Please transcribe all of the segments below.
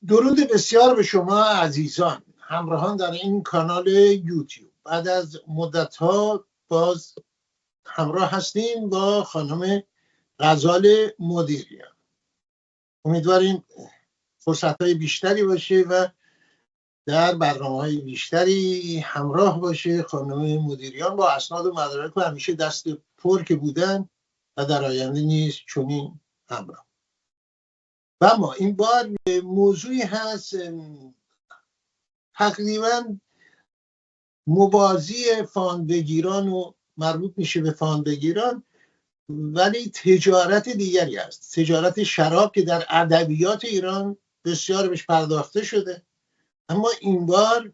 درود بسیار به شما عزیزان همراهان در این کانال یوتیوب. بعد از مدت‌ها باز همراه هستیم با خانم غزال مدیریان. امیدواریم فرصت‌های بیشتری باشه و در برنامه‌های بیشتری همراه باشه. خانم مدیریان با اسناد و مدارک و همیشه دست پر که بودن و در آینده نیز چنین همراه. و اما این بار موضوعی هست تقریبا موازی فاندگیران و مربوط میشه به فاندگیران، ولی تجارت دیگری است، تجارت شراب که در ادبیات ایران بسیار بهش پرداخته شده. اما این بار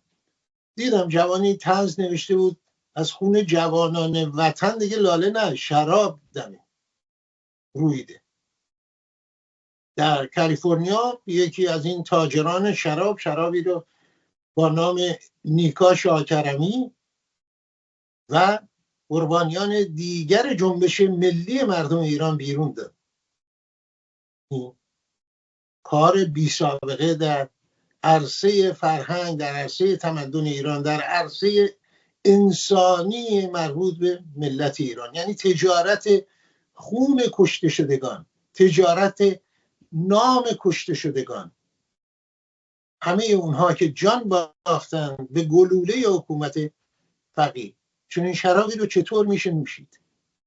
دیدم جوانی طنز نوشته بود از خون جوانان وطن دیگه لاله نه شراب دمه رویده. در کالیفرنیا یکی از این تاجران شرابی رو با نام نیکا شاکرمی و قربانیان دیگر جنبش ملی مردم ایران بیرون داد. این کار بی سابقه در عرصه فرهنگ، در عرصه تمدن ایران، در عرصه انسانی مربوط به ملت ایران، یعنی تجارت خون کشته شدگان، تجارت نام کشته شدگان، همه اونها که جان باختن به گلوله حکومت فقیه. چون این شرابی رو چطور میشه نوشید؟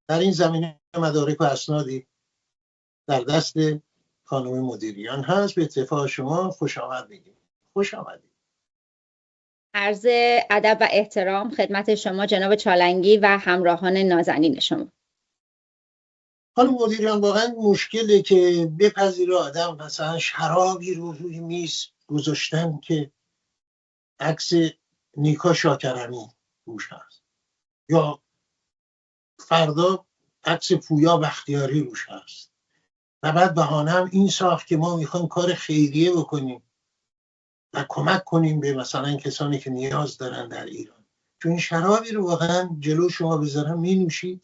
در این زمینه مدارک و اسنادی در دست خانم مدیریان هست. به اتفاق شما خوش آمد میگیم. خوش آمدید. عرض ادب و احترام خدمت شما جناب چالنگی و همراهان نازنین شما. خانم مدیریان، واقعا مشکله که بپذیره آدم مثلا شرابی رو روی میز گذاشتن که عکس نیکا شاکرمی روش هست، یا فردا عکس پویا بختیاری روش هست، و بعد بهانه هم این ساخت که ما میخوایم کار خیریه بکنیم و کمک کنیم به مثلا کسانی که نیاز دارن در ایران. چون این شرابی رو واقعا جلو شما بذارن می نوشید،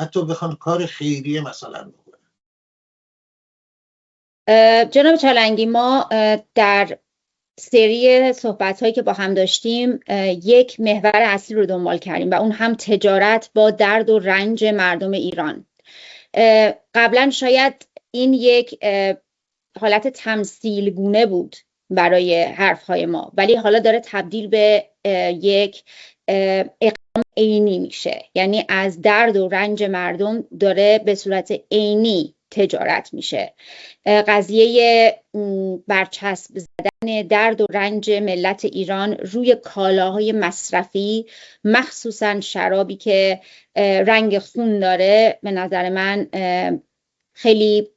حتی بخوان کار خیریه مثلا بکنن. جناب چالنگی، ما در سری صحبت هایی که با هم داشتیم یک محور اصلی رو دنبال کردیم و اون هم تجارت با درد و رنج مردم ایران. قبلا شاید این یک حالت تمثیل گونه بود برای حرف های ما، ولی حالا داره تبدیل به یک اقدام عینی میشه، یعنی از درد و رنج مردم داره به صورت عینی تجارت میشه. قضیه برچسب زدن درد و رنج ملت ایران روی کالاهای مصرفی، مخصوصا شرابی که رنگ خون داره، به نظر من خیلی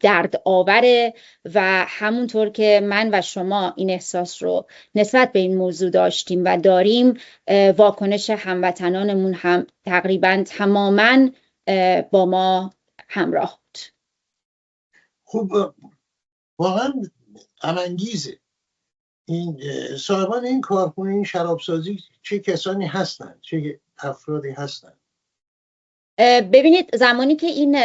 درد آوره و همونطور که من و شما این احساس رو نسبت به این موضوع داشتیم و داریم، واکنش هموطنانمون هم تقریبا تماما با ما همراه بود. خب واقعا غم‌انگیزه. این صاحبان این کارخونه، این شرابسازی چه کسانی هستند، چه افرادی هستند؟ ببینید، زمانی که این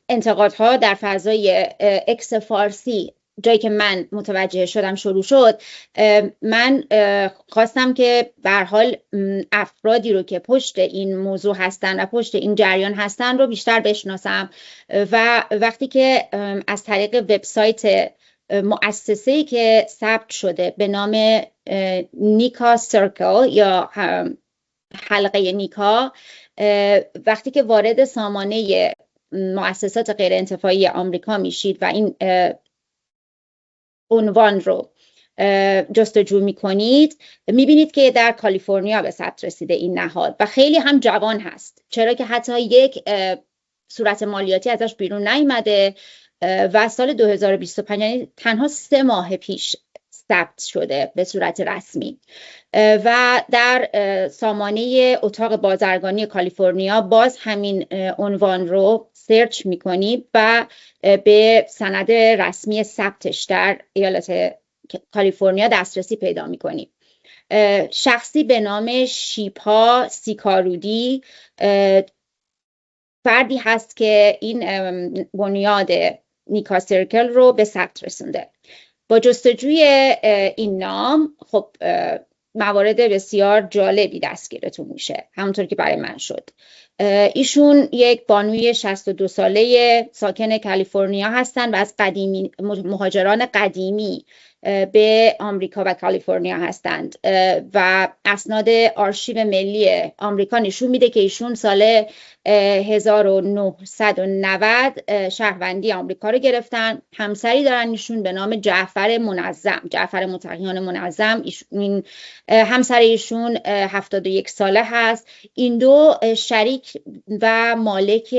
انتقادها در فضای اکس فارسی، جایی که من متوجه شدم، شروع شد، من خواستم که به هر حال افرادی رو که پشت این موضوع هستن و پشت این جریان هستن رو بیشتر بشناسم. و وقتی که از طریق وبسایت مؤسسه‌ای که ثبت شده به نام نیکا سرکل یا حلقه نیکا، وقتی که وارد سامانه مؤسسات غیر انتفاعی آمریکا میشید و این عنوان رو جستجو میکنید، میبینید که در کالیفرنیا به ثبت رسیده این نهاد و خیلی هم جوان هست، چرا که حتی یک صورت مالیاتی ازش بیرون نیامده و سال 2025، یعنی تنها 3 ماه پیش ثبت شده به صورت رسمی. و در سامانه اتاق بازرگانی کالیفرنیا باز همین عنوان رو سرچ میکنید و به سند رسمی ثبتش در ایالت کالیفرنیا دسترسی پیدا میکنید. شخصی به نام شیپا سیکارودی فردی هست که این بنیاد نیکا سرکل رو به ثبت رسونده. با جستجوی این نام خب موارد بسیار جالبی دستگیرتون میشه، همونطور که برای من شد. ایشون یک بانوی 62 ساله ساکن کالیفرنیا هستن و از مهاجران قدیمی به آمریکا و کالیفرنیا هستند و اسناد آرشیو ملی آمریکا نشون میده که ایشون سال 1990 شهروندی آمریکا رو گرفتن. همسری دارن ایشون به نام جعفر متقیان منظم. این همسر ایشون 71 ساله هست. این دو شریک و مالک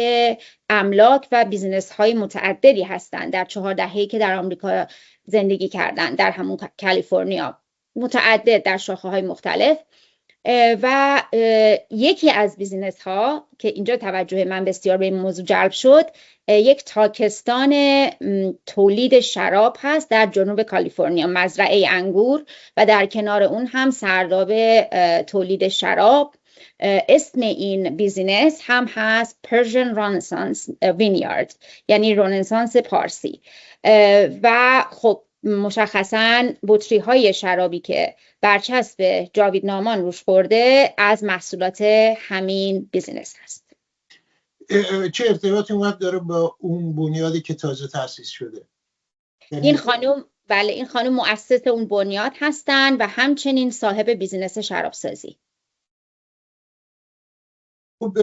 املاک و بیزینس های متعددی هستند در 4 دهه‌ای که در آمریکا زندگی کردن، در همون کالیفرنیا، متعدد در شاخه های مختلف. و یکی از بیزینس ها که اینجا توجه من بسیار به این موضوع جلب شد، یک تاکستان تولید شراب هست در جنوب کالیفرنیا، مزرعه انگور و در کنار اون هم سرداب تولید شراب. اسم این بیزینس هم هست Persian Renaissance Vineyard، یعنی رنسانس پارسی. و خب مشخصاً بطری های شرابی که برچسب جاوید نامان روش خورده از محصولات همین بیزینس هست. چه ارتباطی داره با اون بنیادی که تازه تأسیس شده؟ این خانم مؤسس اون بنیاد هستن و همچنین صاحب بیزینس شرابسازی. خب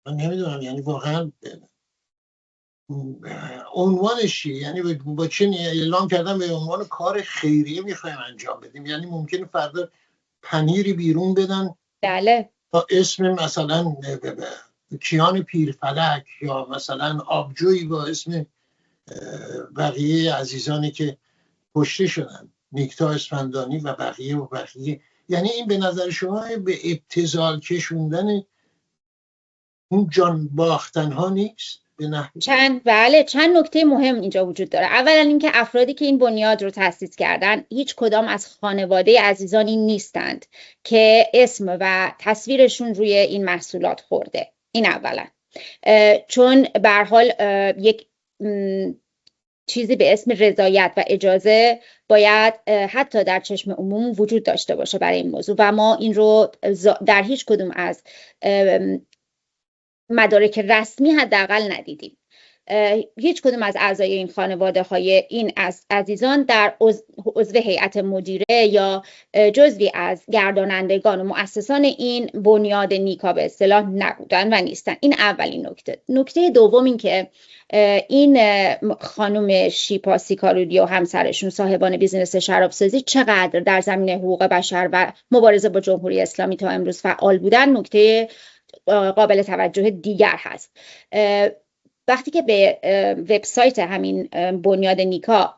من نمیدونم، یعنی واقعا عنوانش چیه؟ یعنی با چه اعلام کردن به عنوان کار خیریه میخوایم انجام بدیم؟ یعنی ممکنه فردا پنیری بیرون بدن بله با اسم مثلا کیان پیرفلک یا مثلا آبجویی با اسم بقیه عزیزانی که کشته شدن، نیکتا اسفندانی و بقیه. یعنی این به نظر شما به ابتذال کشوندن اون جان باختن ها نیست؟ چند نکته مهم اینجا وجود داره. اولا اینکه افرادی که این بنیاد رو تأسیس کردن هیچ کدام از خانواده عزیزانی نیستند که اسم و تصویرشون روی این محصولات خورده. این اولا، چون به هر حال یک چیزی به اسم رضایت و اجازه باید حتی در چشم عموم وجود داشته باشه برای این موضوع و ما این رو در هیچ کدوم از مدارک رسمی حداقل ندیدیم. هیچ کدوم از اعضای این خانواده های این عزیزان در عضو هیئت مدیره یا جزوی از گردانندگان و مؤسسان این بنیاد نیکا به اصطلاح نبودن و نیستن. این اولین نکته. نکته دوم این که این خانم شیپا سیکارودی و همسرشون صاحبان بیزینس شرابسازی چقدر در زمینه حقوق بشر و مبارزه با جمهوری اسلامی تا امروز فعال بودن نکته قابل توجه دیگر هست. وقتی که به وبسایت همین بنیاد نیکا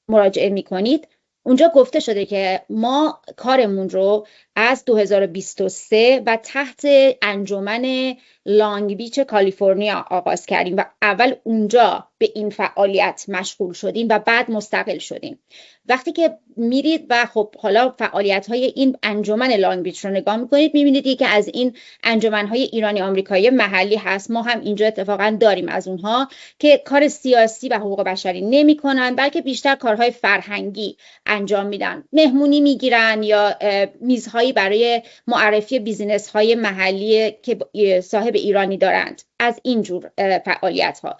مراجعه میکنید، اونجا گفته شده که ما کارمون رو از 2023 و تحت انجمن لانگ بیچ کالیفرنیا آغاز کردیم و اول اونجا به این فعالیت مشغول شدیم و بعد مستقل شدیم. وقتی که میرید و خب حالا فعالیت‌های این انجمن لانگ بیچ رو نگاه میکنید، میبینید که از این انجمن‌های ایرانی آمریکایی محلی هست. ما هم اینجا اتفاقا داریم از اونها که کار سیاسی و حقوق بشری نمی‌کنن، بلکه بیشتر کارهای فرهنگی انجام میدن. مهمونی میگیرن یا میزهایی برای معرفی بیزینس‌های محلی که صاحب ایرانی دارند. از اینجور فعالیت‌ها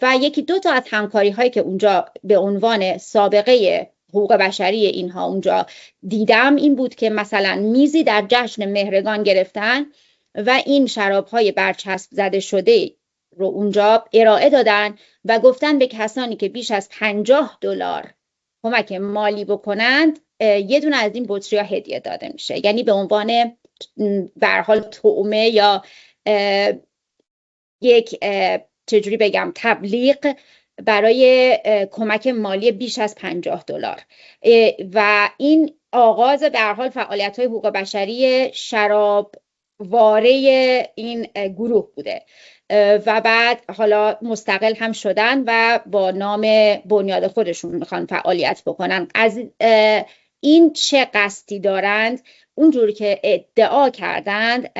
و یکی دو تا از همکاری‌هایی که اونجا به عنوان سابقه حقوق بشری اینها اونجا دیدم این بود که مثلا میزی در جشن مهرگان گرفتن و این شراب‌های برچسب زده شده رو اونجا ارائه دادن و گفتن به کسانی که بیش از $50 کمک مالی بکنند یه دونه از این بطری‌ها هدیه داده میشه. یعنی به عنوان به هر حال طعمه یا یک چجوری بگم تبلیغ برای کمک مالی بیش از $50 و این آغاز به هر حال فعالیت‌های حقوق بشری شراب واره این گروه بوده و بعد حالا مستقل هم شدن و با نام بنیاد خودشون میخوان فعالیت بکنن. از این چه قصدی دارند؟ اونجوری که ادعا کردند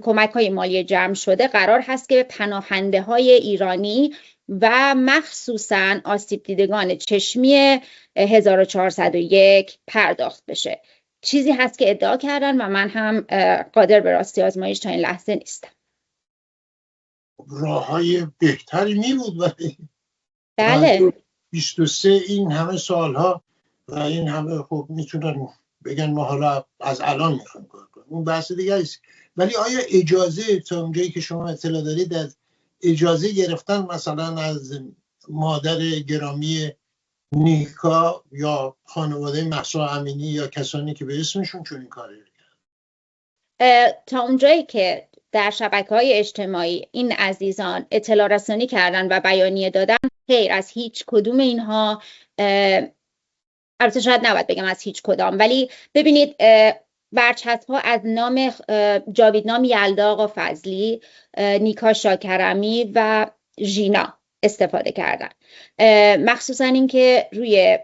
کمک های مالی جمع شده قرار هست که پناهنده های ایرانی و مخصوصاً آسیب دیدگان چشمی 1401 پرداخت بشه. چیزی هست که ادعا کردن و من هم قادر به راستی آزمایش تا این لحظه نیستم. راههای بهتری می بود ولی بله 23 این همه سالها و این همه خب میتونن بگن ما حالا از الان میخوایم کار کنیم، اون بحث دیگه است. ولی آیا اجازه تا اونجایی که شما اطلاع دارید از اجازه گرفتن مثلا از مادر گرامی نیکا یا خانواده مهسا امینی یا کسانی که به اسمشون چون این کاری تا اونجایی که در شبکه‌های اجتماعی این عزیزان اطلاع رسانی کردن و بیانیه دادن، غیر از هیچ کدوم اینها، البته شاید نباید بگم از هیچ کدام، ولی ببینید برچسب‌ها از نام جاویدنام یلدا آقا فضلی، نیکا شاکرمی و ژینا استفاده کردن. مخصوصا اینکه روی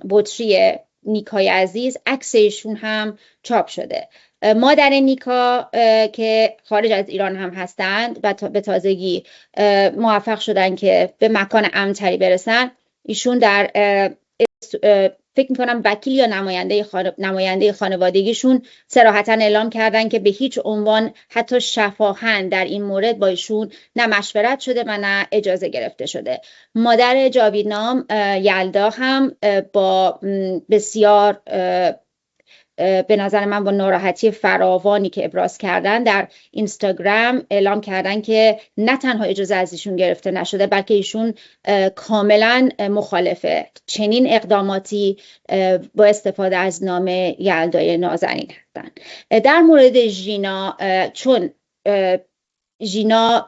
بطری نیکای عزیز عکس ایشون هم چاپ شده. مادر نیکا که خارج از ایران هم هستند و به تازگی موفق شدن که به مکان امن‌تری برسن، ایشون در فکر میکنم وکیل یا نماینده خانوادگیشون صراحتاً اعلام کردن که به هیچ عنوان حتی شفاهن در این مورد با ایشون نه مشورت شده و نه اجازه گرفته شده. مادر جاویدنام یلدا هم با بسیار به نظر من با ناراحتی فراوانی که ابراز کردن در اینستاگرام اعلام کردن که نه تنها اجازه از ایشون گرفته نشده، بلکه ایشون کاملا مخالفه چنین اقداماتی با استفاده از نام یلدای نازنین هستن. در مورد ژینا، چون ژینا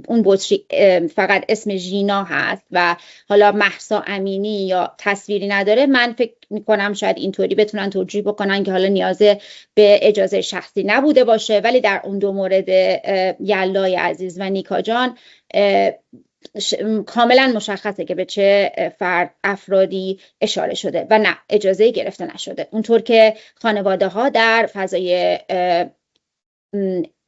اون بطری فقط اسم ژینا هست و حالا مهسا امینی یا تصویری نداره، من فکر میکنم شاید اینطوری بتونن توجیه بکنن که حالا نیاز به اجازه شخصی نبوده باشه، ولی در اون دو مورد یلدای عزیز و نیکا جان کاملا مشخصه که به چه افرادی اشاره شده و نه اجازه گرفته نشده. اونطور که خانواده ها در فضای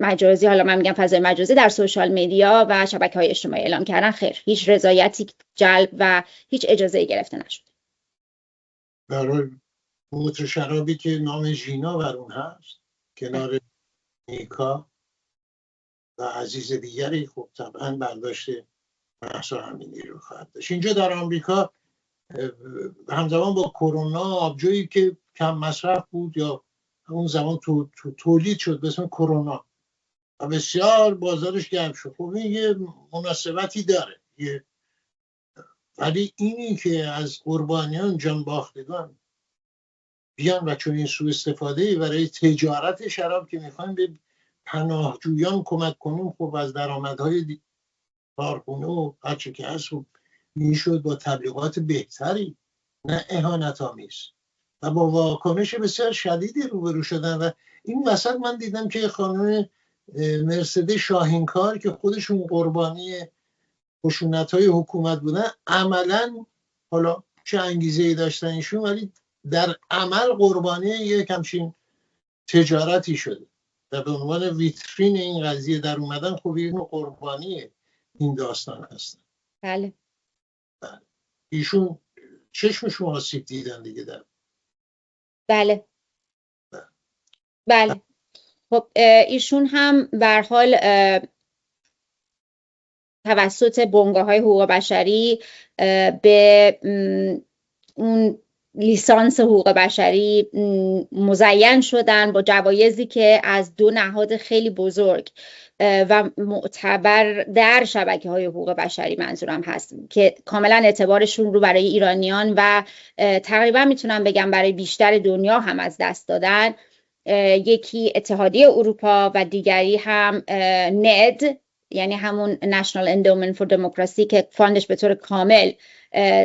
مجازی، حالا من میگم فضای مجازی، در سوشال میدیا و شبکه‌های اجتماعی اعلام کردن خیر، هیچ رضایتی جلب و هیچ اجازه‌ای گرفته نشده. برای بطر شرابی که نام ژینا بر اون هست کنار نیکا و عزیز دیگری، خب طبعا برداشت مهسا امینی رو خواهد داشت. اینجا در آمریکا همزمان با کرونا آبجویی که کم مصرف بود یا اون زمان تولید شد به اسم کرونا و بسیار بازارش گرم شد، خب این یه مناسبتی داره، ولی اینی که از قربانیان جان باختگان بیان و چون این سوء استفاده برای تجارت شراب که میخوایم به پناهجویان کمک کنیم، خب از درآمدهای کارخونه و هرچه که هست میشد با تبلیغات بهتری، نه اهانت آمیز، و با واکنش بسیار شدیدی روبرو شدن. و این وسط من دیدم که خانم مرسده شاهینکار که خودشون قربانی خشونت‌های حکومت بودن، عملاً حالا چه انگیزه‌ای داشتن ایشون، ولی در عمل قربانی یک همچین تجارتی شده و به عنوان ویترین این قضیه در اومدن. خب این قربانی این داستان هستن. بله. ایشون چشمشون آسیب دیدن دیگه در. بله. بله. خب ایشون هم به هر حال توسط بنگاه‌های حقوق بشری به اون لیسانس حقوق بشری مزین شدن با جوایزی که از دو نهاد خیلی بزرگ و معتبر در شبکه‌های حقوق بشری منظورم هست که کاملا اعتبارشون رو برای ایرانیان و تقریبا میتونم بگم برای بیشتر دنیا هم از دست دادن. یکی اتحادیه اروپا و دیگری هم ند، یعنی همون National Endowment for Democracy که فاندش به طور کامل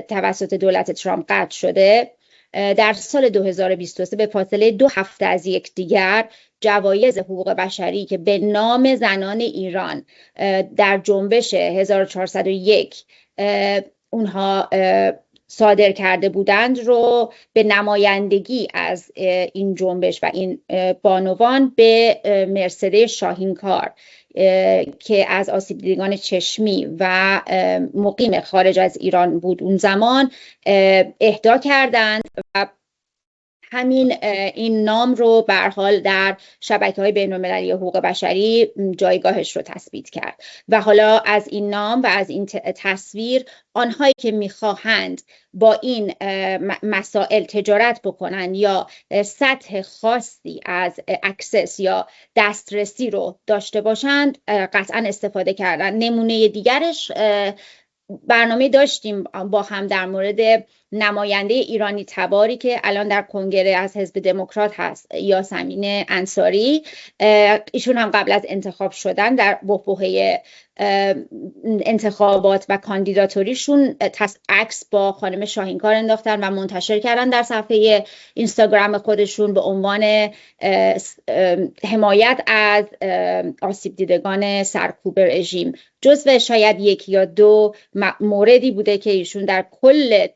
توسط دولت ترامپ قطع شده، در سال 2023 به فاصله 2 هفته از یکدیگر جوایز حقوق بشری که به نام زنان ایران در جنبش 1401 اونها صادر کرده بودند رو به نمایندگی از این جنبش و این بانوان به مرسده شاهینکار که از آسیب دیدگان چشمی و مقیم خارج از ایران بود اون زمان اهدا کردند و همین این نام رو به هر حال در شبکه‌های بین‌المللی حقوق بشری جایگاهش رو تثبیت کرد و حالا از این نام و از این تصویر آنهایی که می‌خواهند با این مسائل تجارت بکنن یا سطح خاصی از اکسس یا دسترسی رو داشته باشند قطعا استفاده کردن. نمونه دیگرش برنامه داشتیم با هم در مورد نماینده ایرانی تباری که الان در کنگره از حزب دموکرات هست، یاسمین انصاری. ایشون هم قبل از انتخاب شدن در بحبوحه انتخابات و کاندیداتوریشون عکس با خانم شاهینکار انداختن و منتشر کردن در صفحه اینستاگرام خودشون به عنوان حمایت از آسیب دیدگان سرکوب رژیم. جزو شاید 1 یا 2 موردی بوده که ایشون در کل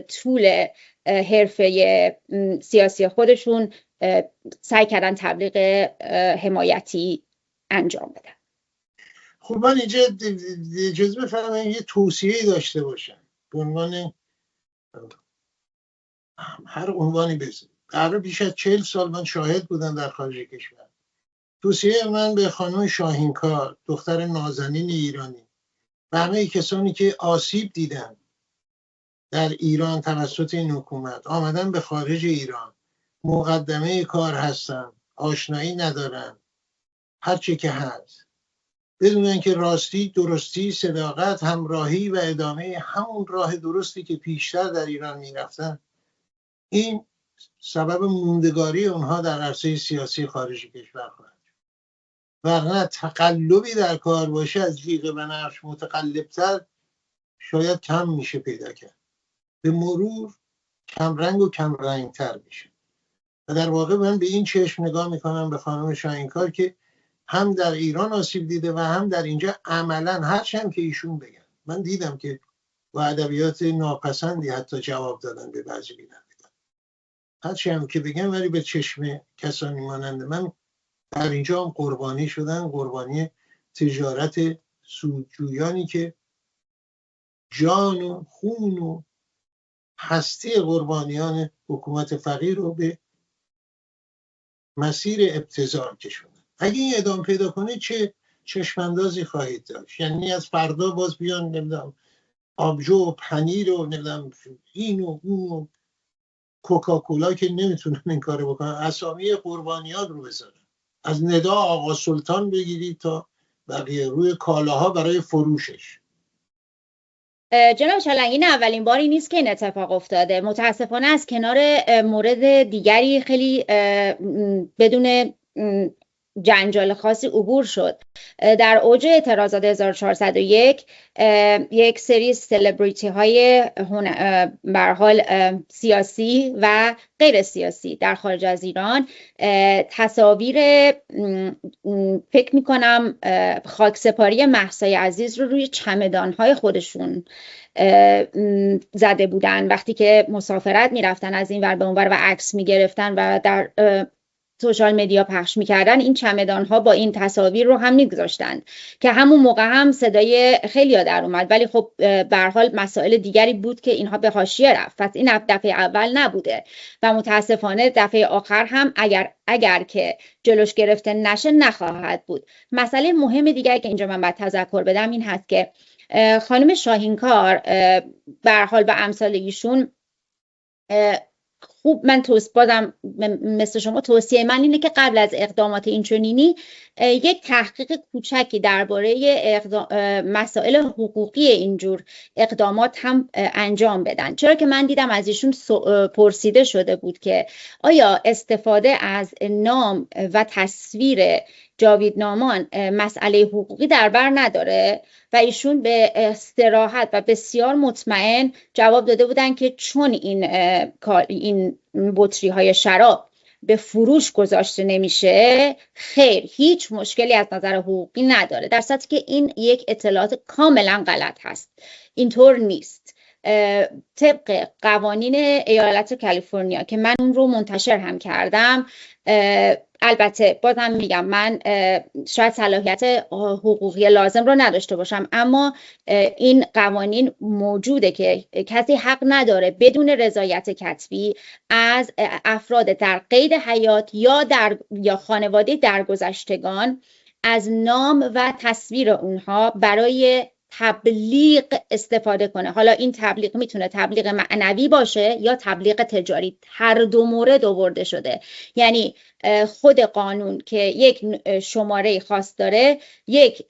طول حرفه سیاسی خودشون سعی کردن تبلیغ حمایتی انجام بدن. خب من اینجا اجازه بفرمایید یه توصیه‌ای داشته باشم به عنوان هر عنوانی بزنید. قرار بیش از 40 سال من شاهد بودم در خارج کشور. توصیه من به خانم شاهینکار، دختر نازنین ایرانی و همه کسانی که آسیب دیدن در ایران توسط این حکومت، آمدن به خارج ایران، مقدمه کار هستن، آشنایی ندارن، هرچی که هست، بدونن که راستی، درستی، صداقت، همراهی و ادامه همون راه درستی که پیشتر در ایران میرفتن، این سبب موندگاری اونها در عرصه سیاسی خارج کشور خواهد. ورنه تقلبی در کار باشه از جیغ بنفش متقلبتر شاید کم میشه پیدا کرد. به مرور کم رنگ و کم رنگ تر میشه. و در واقع من به این چشم نگاه میکنم به خانم شاهینکار که هم در ایران آسیب دیده و هم در اینجا عملا هرچند که ایشون بگن، من دیدم که با ادبیات ناپسندی حتی جواب دادن به بعضی بینندگان، هرچند که بگن ولی به چشم کسانی مانند من در اینجا هم قربانی شدن، قربانی تجارت سودجویانی که جان و خون و هستی قربانیان حکومت فقیر رو به مسیر ابتذال کشوندن. اگه این ادامه پیدا کنه چه چشماندازی خواهید داشت؟ یعنی از فردا باز بیان نمیدونم آبجو و پنیر و نمیدونم این و اون و کوکاکولا که نمیتونن این کارو بکنن، اسامی قربانیان رو بذارن، از ندا آقا سلطان بگیرید تا بقیه روی کالاها برای فروشش. جناب چالنگی، این اولین باری نیست که این اتفاق افتاده. متاسفانه از کنار مورد دیگری خیلی بدون جنجال خاصی عبور شد. در اوج اعتراضات 1401 یک سری سلبریتی های به هر حال سیاسی و غیر سیاسی در خارج از ایران تصاویر فکر میکنم خاکسپاری مهسا عزیز رو روی چمدانهای خودشون زده بودن وقتی که مسافرت میرفتن از این ور به اون ور و عکس میگرفتن و در سوشال مدیا پخش میکردن. این چمدان ها با این تصاویر رو هم میگذاشتن که همون موقع هم صدای خیلی در اومد، ولی خب به هر حال مسائل دیگری بود که اینها به حاشیه رفت. پس این دفعه اول نبوده و متاسفانه دفعه آخر هم اگر که جلوش گرفته نشه نخواهد بود. مسئله مهم دیگری که اینجا من باید تذکر بدم این هست که خانم شاهینکار به هر حال و امثال ایشون خوب، من بازم مثل شما توصیه من اینه که قبل از اقدامات اینچنینی یک تحقیق کوچکی درباره مسائل حقوقی اینجور اقدامات هم انجام بدن. چرا که من دیدم از ایشون پرسیده شده بود که آیا استفاده از نام و تصویر جاوید نامان مسئله حقوقی در بر نداره و ایشون به استراحت و بسیار مطمئن جواب داده بودن که چون این بطری های شراب به فروش گذاشته نمیشه، خیر، هیچ مشکلی از نظر حقوقی نداره، در صورتی که این یک اطلاعات کاملا غلط هست. اینطور نیست طبق قوانین ایالت کالیفرنیا که من اون رو منتشر هم کردم، البته بازم میگم من شاید صلاحیت حقوقی لازم رو نداشته باشم، اما این قوانین موجوده که کسی حق نداره بدون رضایت کتبی از افراد در قید حیات یا خانواده درگذشتگان از نام و تصویر اونها برای تبلیغ استفاده کنه. حالا این تبلیغ میتونه تبلیغ معنوی باشه یا تبلیغ تجاری، هر دو مورد آورده شده. یعنی خود قانون که یک شماره خاص داره، یک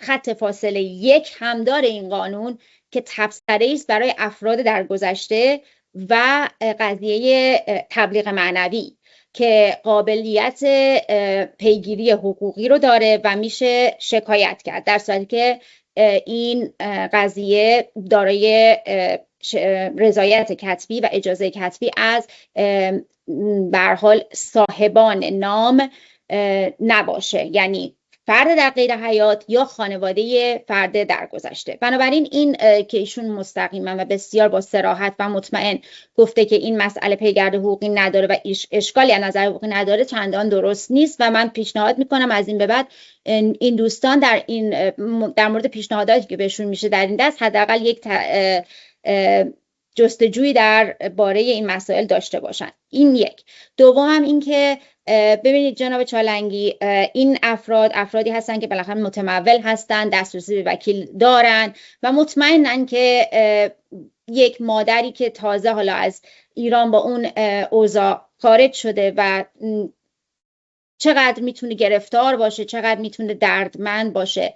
خط فاصله 1 هم داره این قانون که تبصره است برای افراد درگذشته و قضیه تبلیغ معنوی که قابلیت پیگیری حقوقی رو داره و میشه شکایت کرد، در صورتی که این قضیه دارای رضایت کتبی و اجازه کتبی از به هر حال صاحبان نام نباشه، یعنی فرد در قید حیات یا خانواده فرد درگذشته. بنابراین این که ایشون مستقیما و بسیار با صراحت و مطمئن گفته که این مسئله پیگرد حقوقی نداره و اشکالی از نظر حقوقی نداره چندان درست نیست و من پیشنهاد میکنم از این به بعد این دوستان در مورد پیشنهاداتی که بهشون میشه در این دست حداقل یک جستجویی در باره این مسائل داشته باشن. این یک. دوم این که ببینید جناب چالنگی، این افرادی هستن که بالاخره متمول هستن، دسترسی به وکیل دارن و مطمئنن که یک مادری که تازه حالا از ایران با اون اوضاع خارج شده و چقدر میتونه گرفتار باشه، چقدر میتونه دردمند باشه،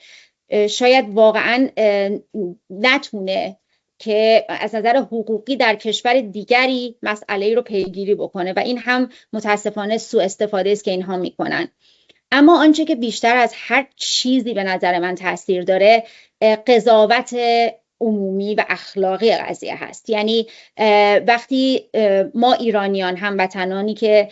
شاید واقعا نتونه که از نظر حقوقی در کشور دیگری مسئله رو پیگیری بکنه و این هم متاسفانه سوء استفاده است که اینها میکنن. اما آنچه که بیشتر از هر چیزی به نظر من تاثیر داره قضاوت عمومی و اخلاقی قضیه هست. یعنی وقتی ما ایرانیان هموطنانی که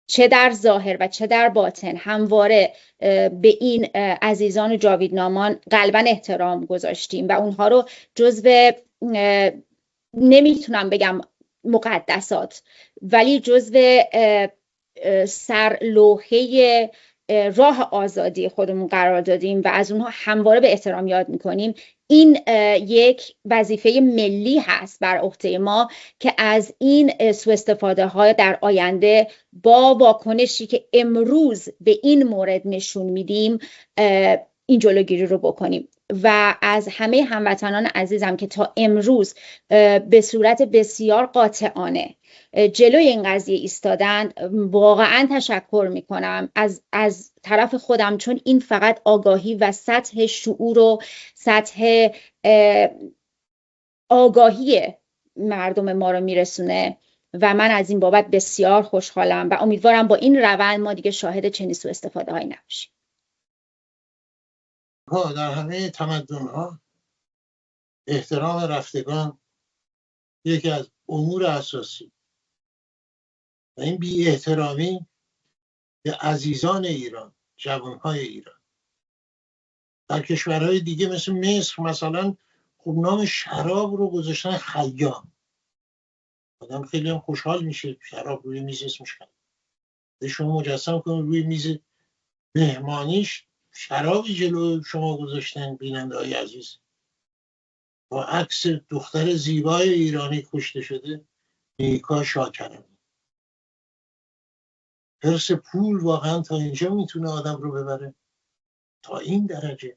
چه در ظاهر و چه در باطن همواره به این عزیزان و جاویدنامان قلباً احترام گذاشتیم و اونها رو جزو نمیتونم بگم مقدسات ولی جزو سرلوحه راه آزادی خودمون قرار دادیم و از اونها همواره به احترام یاد میکنیم، این یک وظیفه ملی هست بر عهده ما که از این سوء استفاده های در آینده با واکنشی که امروز به این مورد نشون میدیم این جلوگیری رو بکنیم و از همه هموطنان عزیزم که تا امروز به صورت بسیار قاطعانه جلوی این قضیه ایستادند واقعا تشکر میکنم از طرف خودم، چون این فقط آگاهی و سطح شعور و سطح آگاهی مردم ما رو میرسونه و من از این بابت بسیار خوشحالم و امیدوارم با این روند ما دیگه شاهد چنین سوء استفاده هایی نباشیم. در همه تمدن‌ها احترام رفتگان یکی از امور اساسی و این بی احترامی به عزیزان ایران، جوانهای ایران در کشورهای دیگه مثل مصر مثلا خب نام شراب رو گذاشتن خیام. آدم خیلی هم خوشحال میشه شراب روی میز اسمش خیام. شما مجسم کنید روی میز مهمانیش شرابی جلو شما گذاشتن بیننده های عزیز با عکس دختر زیبای ایرانی کشته شده نیکا شاکرمی. حرص پول واقعا تا اینجا میتونه آدم رو ببره، تا این درجه.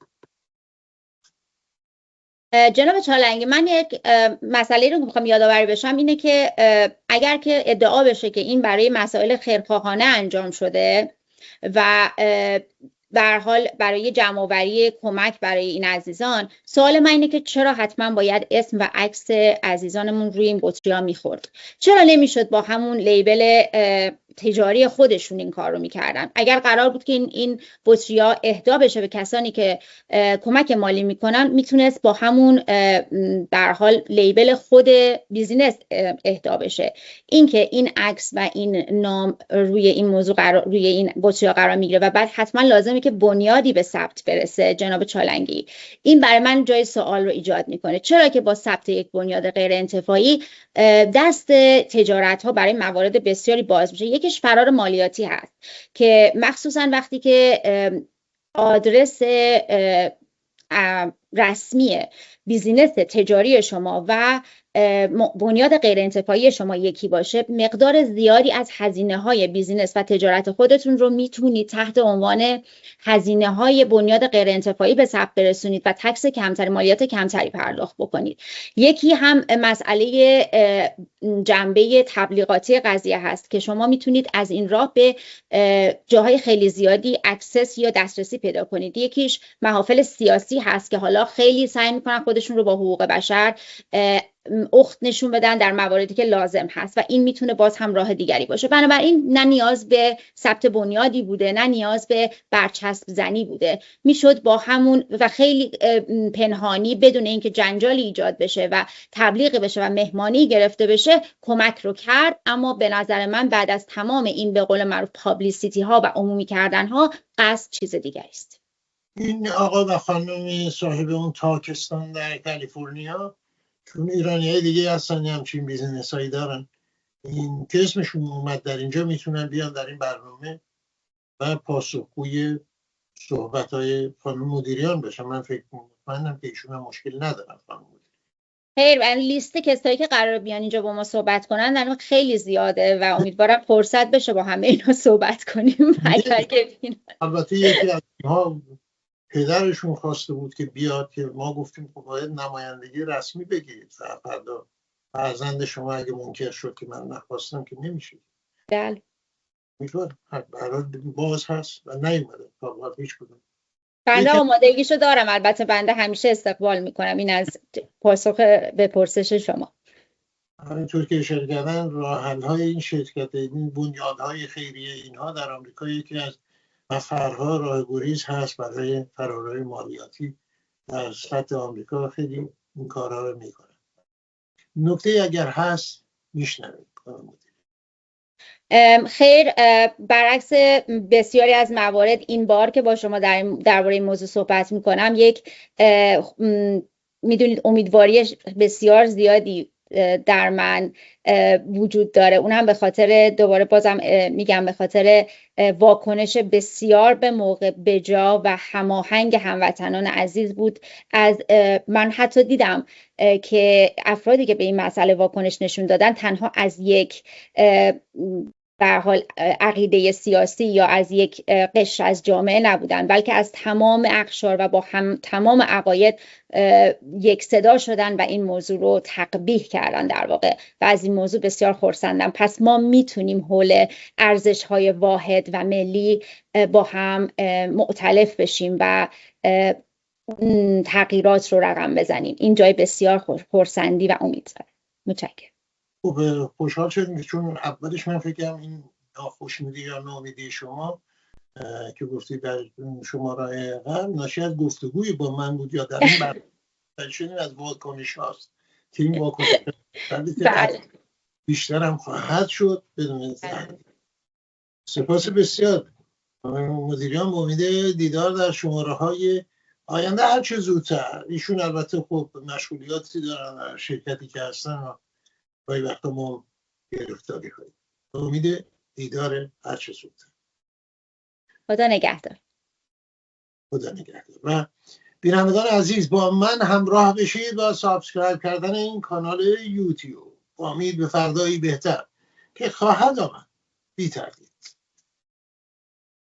جناب چالنگی، من یک مسئله رو میخوام یادآوری بشم اینه که اگر که ادعا بشه که این برای مسائل خیرخواهانه انجام شده و به هر حال برای جمع‌آوری کمک برای این عزیزان، سوال من اینه که چرا حتما باید اسم و عکس عزیزانمون روی این بطری‌ها میخورد؟ چرا نمیشد با همون لیبل تجاری خودشون این کار رو میکردن. اگر قرار بود که این بطری‌ها اهدا بشه به کسانی که کمک مالی میکنن، میتونست با همون در حال لیبل خود بیزینس اهدا بشه. اینکه این عکس و این نام روی این موضوع روی این بطری‌ها قرار میگیره و بعد حتما لازمه که بنیادی به ثبت برسه، جناب چالنگی، این برای من جای سوال رو ایجاد میکنه. چرا که با ثبت یک بنیاد غیر انتفاعی دست تجارت ها برای موارد بسیاری باز میشه؟ یکیش فرار مالیاتی هست که مخصوصا وقتی که آدرس رسمی بیزینس تجاری شما و بنیاد غیر انتفاعی شما یکی باشه، مقدار زیادی از هزینه‌های بیزینس و تجارت خودتون رو میتونید تحت عنوان هزینه‌های بنیاد غیر انتفاعی به ثبت برسونید و تکس کمتری، مالیات کمتری پرداخت بکنید. یکی هم مسئله جنبه تبلیغاتی قضیه هست که شما میتونید از این راه به جاهای خیلی زیادی اکسس یا دسترسی پیدا کنید. یکیش محافل سیاسی هست که حالا خیلی سعی میکنن خودشون رو با حقوق بشر اخت نشون بدن در مواردی که لازم هست و این میتونه باز هم راه دیگری باشه. بنابراین نه نیاز به ثبت بنیادی بوده، نه نیاز به برچسب زنی بوده. میشد با همون و خیلی پنهانی بدون اینکه جنجالی ایجاد بشه و تبلیغ بشه و مهمانی گرفته بشه کمک رو کرد. اما به نظر من بعد از تمام این به قول معروف پابلیسیتی ها و عمومی کردن ها، قصد چیز دیگری است. این آقا و خانم صاحب اون تاکستان در کالیفرنیا، چون ایرانیای دیگه هستن همچین بیزنس هایی دارن، این که اسمشون اومد در اینجا، میتونن بیان در این برنامه و پاسخگوی صحبت های خانم مدیریان بشن. من فکر مطمئنم که ایشون مشکل ندارن. خانم مدیریان خیر، لیست کسایی که قرار بیان اینجا با ما صحبت کنن در خیلی زیاده و امیدوارم فرصت بشه با همه اینا صحبت کنیم. اگر که البته یکی از اینها پدرشون خواسته بود که بیاد، که ما گفتیم خب باید نمایندگی رسمی بگیرید فردا فرزند شما اگه منکر شد که من نخواستم که نمیشه. بله، میتونم برای باز هست و نیومده تا هیچ کدوم. بنده آمادگیشو دارم. البته بنده همیشه استقبال میکنم این از پاسخ به پرسش شما. همینطور که اشاره کردن، راه حل های این شرکت، این بنیادهای خیریه اینها در آمریکا یکی از مفرها راه گریز هست برای فرارهای مالیاتی. در سطح آمریکا خیلی این کارها رو میکنن. نکته اگر هست میشنوید. خیر، برعکس بسیاری از موارد این بار که با شما درباره این موضوع صحبت میکنم، یک میدونید امیدواری بسیار زیادی در من وجود داره. اونم به خاطر، دوباره بازم میگم، به خاطر واکنش بسیار به موقع، بجا و هماهنگ هموطنان عزیز بود. من حتی دیدم که افرادی که به این مسئله واکنش نشون دادن تنها از یک در حال عقیده سیاسی یا از یک قشر از جامعه نبودن، بلکه از تمام اقشار و با تمام عقاید یک صدا شدن و این موضوع رو تقبیح کردن در واقع، و از این موضوع بسیار خرسندم. پس ما میتونیم حول ارزش‌های واحد و ملی با هم مؤتلف بشیم و تغییرات رو رقم بزنیم. این جای بسیار خرسندی و امید داره. متشکرم. خوب، خوشحال شدیم، چون اولش من فکرم این خوشنودی یا ناامیدی شما که گفتید در شماره قبل ناشی از گفتگوی با من بود یا در این برنامه از واکنش هاست که این واکنش بیشتر هم خواهد شد بدون زحمت. سپاس بسیار. مدیریان با امید دیدار در شماره های آینده هر چه زودتر. ایشون البته خب مشغولیاتی دارن در شرکتی که هستن و گاهی وقتا ما گرفتاری هایی. امید دیدار هر چه زودتر. خدا نگهدار. خدا نگهدار. و بینندگان عزیز، با من همراه بشید با سابسکرایب کردن این کانال یوتیوب. امید به فردایی بهتر که خواهد آمد. بی تردید.